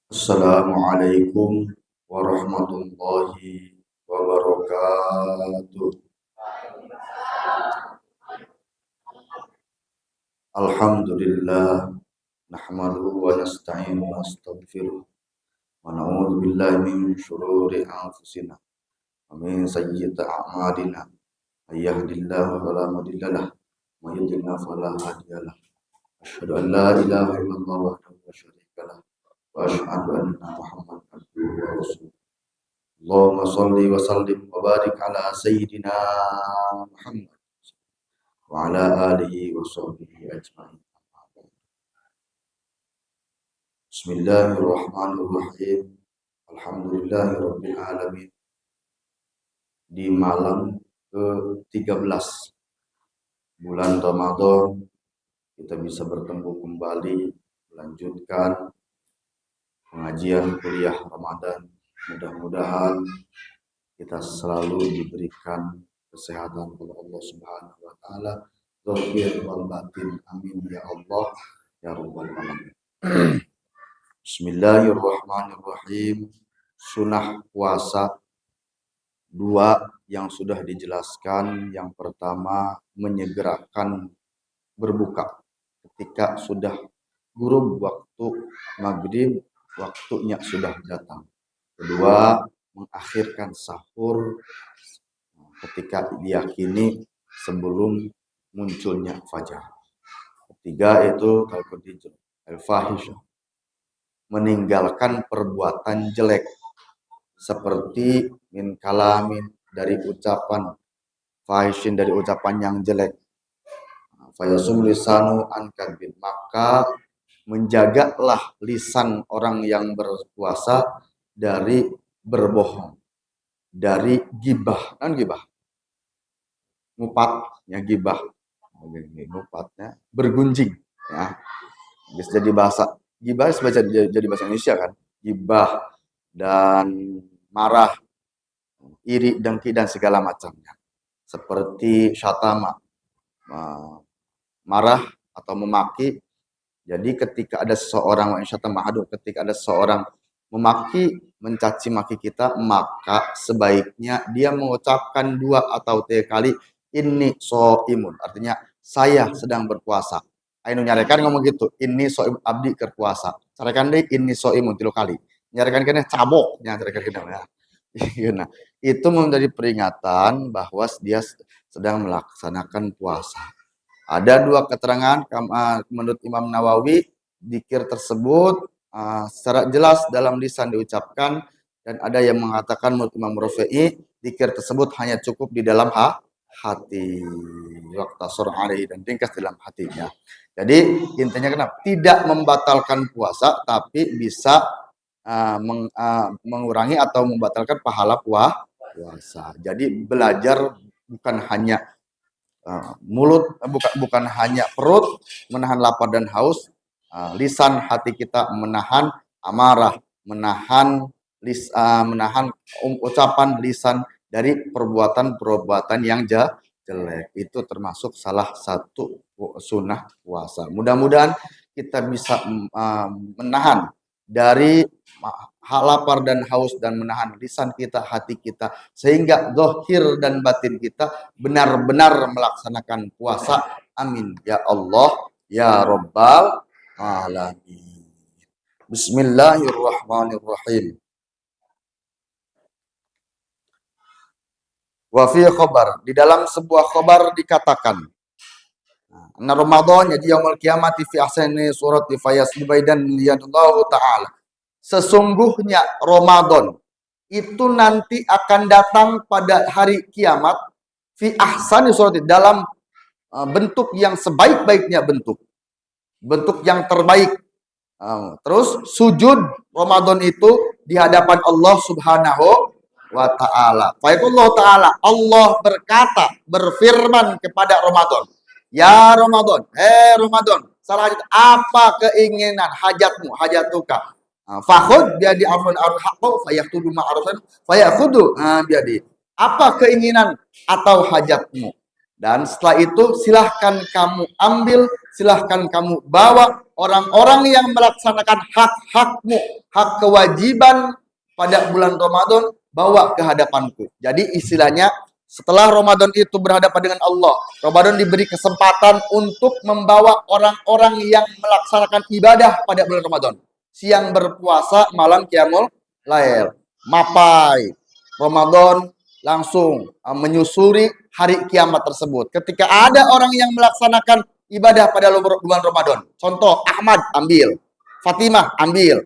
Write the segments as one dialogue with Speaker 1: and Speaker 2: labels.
Speaker 1: Assalamualaikum warahmatullahi wabarakatuh. Alhamdulillah nahmaduhu wa nasta'inu wa nastaghfiruh wa na'udzu billahi min shururi anfusina wa min sayyiati a'malina. May yahdihillahu fala mudilla lahu wa may yudlil fala hadiya lahu. Asyhadu an la ilaha illallah wahdahu la syarika lahu wa asyhadu anna Muhammadan abduhu wa rasuluh. Allahumma shalli wa sallim wa barik ala sayyidina Muhammad wa ala alihi wa sahbihi ajma'in. Bismillahirrahmanirrahim. Alhamdulillahirabbil alamin. Di malam ke-13 bulan Ramadan kita bisa bertemu kembali melanjutkan pengajian kuliah Ramadan. Mudah-mudahan kita selalu diberikan kesehatan oleh Allah Subhanahu wa taala, zahir wal batin. Amin ya Allah ya rabbal alamin. Bismillahirrahmanirrahim. Sunnah puasa dua yang sudah dijelaskan. Yang pertama, menyegerakan berbuka ketika sudah gurub waktu maghrib, waktunya sudah datang. Kedua, mengakhirkan sahur ketika diyakini sebelum munculnya fajar. Ketiga itu al-fahisyah, meninggalkan perbuatan jelek seperti min kalamin, dari ucapan, fahishin, dari ucapan yang jelek. Fayasum lisanu an kadbin, maka menjagalah lisan orang yang berpuasa dari berbohong, dari gibah. Kan gibah, ngupatnya gibah, ngupatnya bergunjing ya. Bisa jadi bahasa gibah, jadi bahasa Indonesia kan, gibah dan marah, iri, dengki dan segala macamnya. Seperti syatama, marah atau memaki. Jadi ketika ada seseorang, ketika ada seseorang memaki, mencaci maki kita, maka sebaiknya dia mengucapkan 2 atau 3 kali inni so'imun, artinya saya sedang berpuasa. Ayo nyarekan ngomong gitu, inni so'im abdi berpuasa. Carekan deh inni so'imun 3 kali. Nyarekan kena cabok, nyarekan kena ya. Nah, itu menjadi peringatan bahwa dia sedang melaksanakan puasa. Ada 2 keterangan menurut Imam Nawawi, dzikir tersebut secara jelas dalam lisan diucapkan, dan ada yang mengatakan menurut Imam Rafi'i, dzikir tersebut hanya cukup di dalam hati, waqtasur alaihi, dan ringkas dalam hatinya. Jadi intinya kenapa? Tidak membatalkan puasa, tapi bisa mengurangi atau membatalkan pahala puasa. Jadi belajar bukan hanya mulut, bukan hanya perut menahan lapar dan haus, lisan hati kita menahan amarah, menahan ucapan lisan dari perbuatan-perbuatan yang jelek. Itu termasuk salah satu sunnah puasa. Mudah-mudahan kita bisa menahan dari lapar dan haus, dan menahan lisan kita, hati kita, sehingga zahir dan batin kita benar-benar melaksanakan puasa. Amin ya Allah ya rabbal alamin. Bismillahirrahmanirrahim. Wa fi khabar, di dalam sebuah khabar dikatakan, Nah, Ramadan jadi yaumul qiyamati fi ahsani surati fayasbaidan liyadallahu ta'ala. Sesungguhnya Ramadan itu nanti akan datang pada hari kiamat fi ahsani surati, dalam bentuk yang sebaik-baiknya bentuk yang terbaik. Terus sujud Ramadan itu di hadapan Allah Subhanahu wa ta'ala. Fayaqullahu ta'ala, Allah berfirman kepada Ramadan, ya Ramadan, Ramadan, salah hajat, apa keinginan hajatmu, hajatuka. Fakhud biadi afun arhaqu fayakhudhu ma'rufan fayakhudhu biadi. Apa keinginan atau hajatmu? Dan setelah itu silahkan kamu ambil, silahkan kamu bawa orang-orang yang melaksanakan hak-hakmu, hak kewajiban pada bulan Ramadan, bawa ke hadapanku. Jadi istilahnya setelah Ramadan itu berhadapan dengan Allah, Ramadan diberi kesempatan untuk membawa orang-orang yang melaksanakan ibadah pada bulan Ramadan. Siang berpuasa, malam qiyamul lail. Mapai Ramadan langsung menyusuri hari kiamat tersebut. Ketika ada orang yang melaksanakan ibadah pada bulan Ramadan, contoh Ahmad ambil, Fatimah ambil,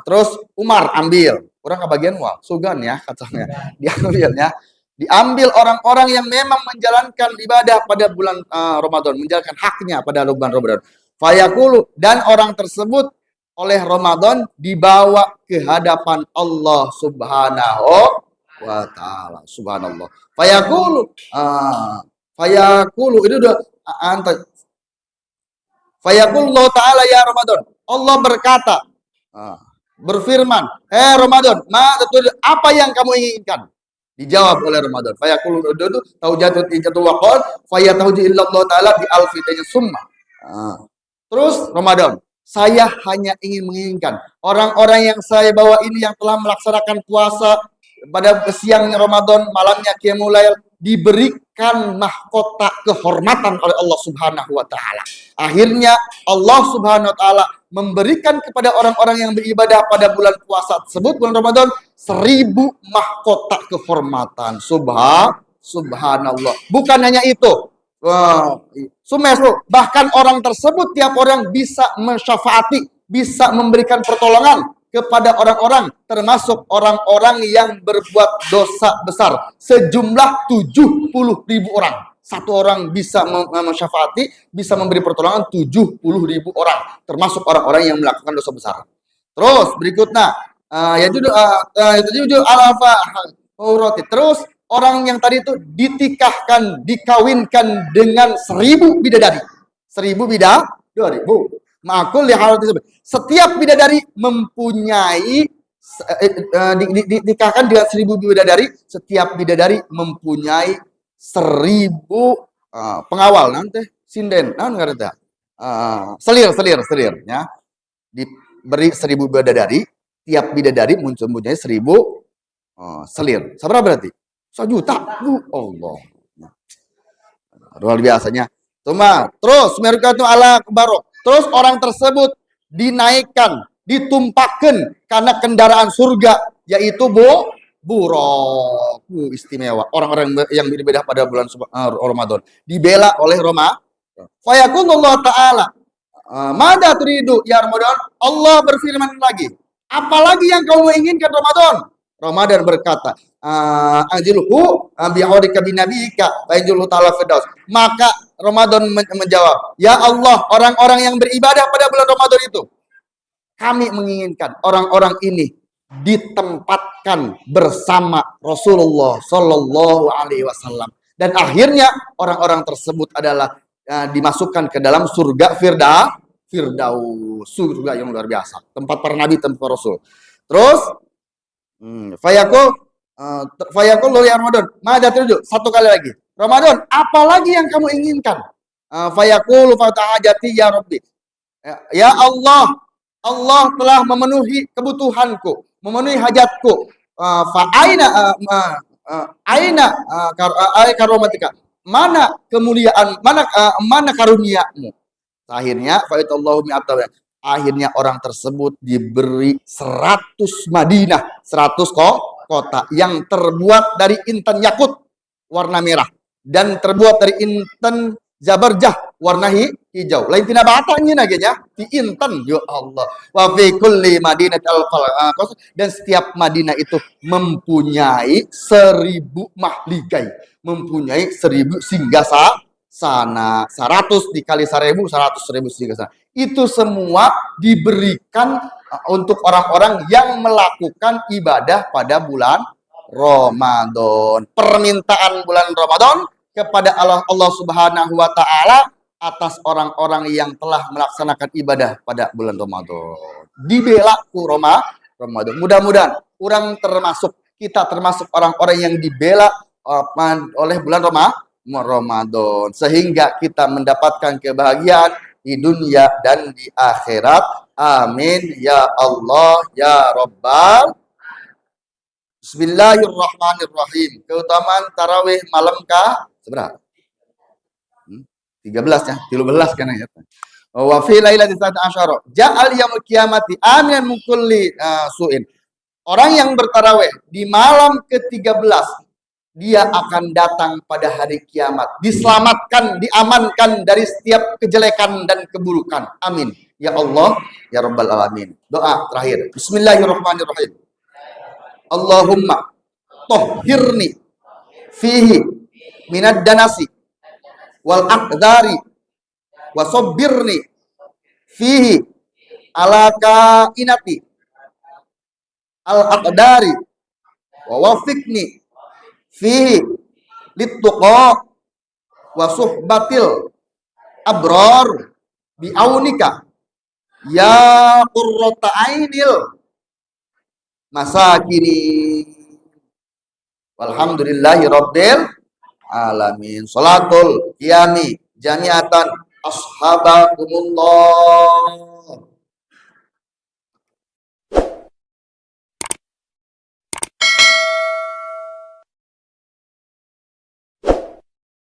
Speaker 1: terus Umar ambil, orang kebagian wah sugan ya katanya, diambilnya, diambil orang-orang yang memang menjalankan ibadah pada bulan Ramadan, menjalankan haknya pada bulan Ramadan. Fayaqulu, dan orang tersebut oleh Ramadan dibawa ke hadapan Allah Subhanahu wa ta'ala. Subhanallah. Fayaqulu itu udah antar. Fayaqulu Allah ta'ala ya Ramadan. Allah berkata, berfirman, Ramadan, apa yang kamu inginkan? Dijawab oleh Ramadan. Fayaqulu itu taujatut ijatul waqal, fayatauji illallah ta'ala bi alfitanya summa. Terus Ramadan, saya hanya ingin menginginkan orang-orang yang saya bawa ini yang telah melaksanakan puasa pada siangnya Ramadan, malamnya qiyamul lail, diberikan mahkota kehormatan oleh Allah Subhanahu wa taala. Akhirnya Allah Subhanahu wa taala memberikan kepada orang-orang yang beribadah pada bulan puasa tersebut, bulan Ramadan, 1000 mahkota kehormatan. Subhanallah. Bukan hanya itu. Bahkan orang tersebut, tiap orang bisa mensyafaati, bisa memberikan pertolongan kepada orang-orang, termasuk orang-orang yang berbuat dosa besar, sejumlah 70.000 orang. Satu orang bisa mensyafaati, bisa memberi pertolongan 70.000 orang, termasuk orang-orang yang melakukan dosa besar. Terus berikutnya, terus orang yang tadi itu ditikahkan, dikawinkan dengan 1000 bidadari. 1000 bidadari. Makul setiap bidadari mempunyai dinikahkan dengan 1000 bidadari. Setiap bidadari mempunyai 1000 pengawal nanti sinden, selir ya. Diberi 1000 bidadari, tiap bidadari mempunyai 1000 selir. Seberapa berarti? 1 juta. Allah. Luar biasanya. Terus mereka itu ala barok. Terus orang tersebut dinaikkan, ditumpahkan karena kendaraan surga, yaitu buruk. Istimewa. Orang-orang yang beribadah pada bulan Ramadan dibela oleh Roma. Fayaqulullah ta'ala, mada turidu ya Ramadan? Allah berfirman lagi, apalagi yang kamu inginkan Ramadan? Ramadan berkata, ajilhu bi'aurika binabika fa'ajilhu ta'ala firdaus. Maka Ramadan menjawab, ya Allah, orang-orang yang beribadah pada bulan Ramadan itu, kami menginginkan orang-orang ini ditempatkan bersama Rasulullah Shallallahu Alaihi Wasallam, dan akhirnya orang-orang tersebut adalah dimasukkan ke dalam surga Firdaus, surga yang luar biasa, tempat para nabi, tempat Rasul. Terus Fayaqul ya Ramadan, mada tujuh, satu kali lagi. Ramadan, apalagi yang kamu inginkan? Fayaqul fatahajati ya Rabbi. Ya Allah, Allah telah memenuhi kebutuhanku, memenuhi hajatku. Aina karomatika. Mana kemuliaan, mana karuniamu? Akhirnya akhirnya orang tersebut diberi 100 Madinah, 100 kota yang terbuat dari intan yakut warna merah dan terbuat dari intan zabarjah warna hijau. Lain tidak batanya nagenya di intan, ya Allah. Wa fi kulli madinati dan setiap Madinah itu mempunyai 1000 mahligai, mempunyai 1000 singgasana, 100 dikali 1000, 100.000 singgasana. Itu semua diberikan untuk orang-orang yang melakukan ibadah pada bulan Ramadan. Permintaan bulan Ramadan kepada Allah Subhanahu wa taala atas orang-orang yang telah melaksanakan ibadah pada bulan Ramadan. Dibela ku Ramadan. Mudah-mudahan kita termasuk orang-orang yang dibela oleh bulan Ramadan, sehingga kita mendapatkan kebahagiaan di dunia dan di akhirat. Amin ya Allah ya Rabbal. Bismillahirrahmanirrahim. Keutamaan tarawih malam seberapa? 13 ya, 13 kan ya. Wa fi lailatin asyara ja'al yaumul qiyamati aminan min kulli su'in. Orang yang bertarawih di malam ke-13 dia akan datang pada hari kiamat, diselamatkan, diamankan dari setiap kejelekan dan keburukan. Amin ya Allah ya Rabbal alamin. Doa terakhir. Bismillahirrahmanirrahim. Allahumma tohhirni fihi minad danasi wal aqdari wasobbirni fihi ala kainati al aqdari wa wafiqni fihi littuqa wa suhbatil abrar biaunika ya qurrata ainil masakini. Walhamdulillahi rabbil alamin. Salatul qiyami jami'atan ashabakumullah.